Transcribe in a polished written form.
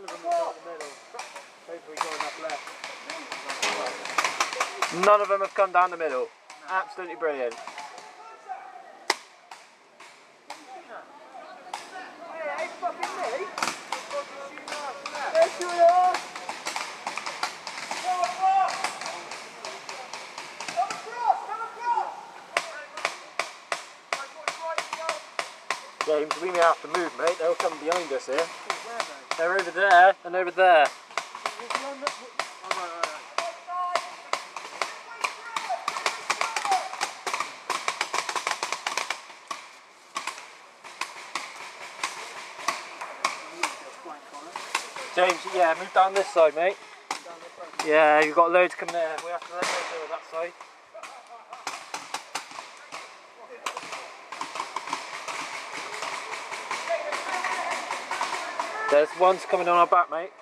None of them have got in the middle. Hopefully got enough left. None of them have come down the middle. Absolutely brilliant. Hey, fucking me! Yes, you are! James, we may have to move, mate. They'll come behind us here. They're over there and over there. James, yeah, move down this side, mate. Yeah, you've got loads coming there. We have to let those over that side. There's one's coming on our back, mate.